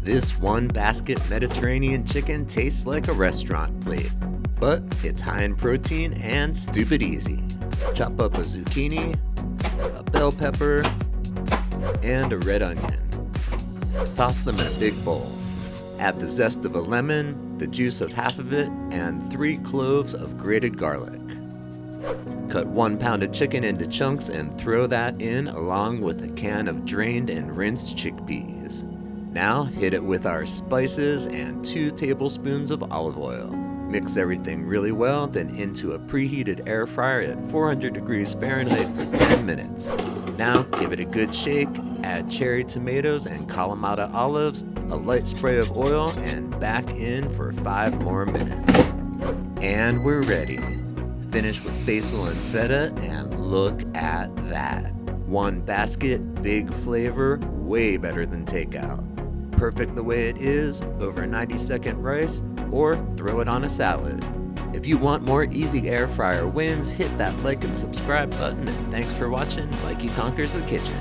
This one basket Mediterranean chicken tastes like a restaurant plate, but it's high in protein and stupid easy. Chop up a zucchini, a bell pepper, and a red onion. Toss them in a big bowl. Add the zest of a lemon, the juice of half of it, and 3 cloves of grated garlic. Cut 1 pounded chicken into chunks and throw that in along with a can of drained and rinsed chickpeas. Now hit it with our spices and 2 tablespoons of olive oil. Mix everything really well, then into a preheated air fryer at 400 degrees Fahrenheit for 10 minutes. Now give it a good shake, add cherry tomatoes and Kalamata olives, a light spray of oil, and back in for 5 more minutes. And we're ready. Finish with basil and feta, and look at that. One basket, big flavor, way better than takeout. Perfect the way it is, over 90-second rice, or throw it on a salad. If you want more easy air fryer wins, hit that like and subscribe button, and thanks for watching Mikey Conquers the Kitchen.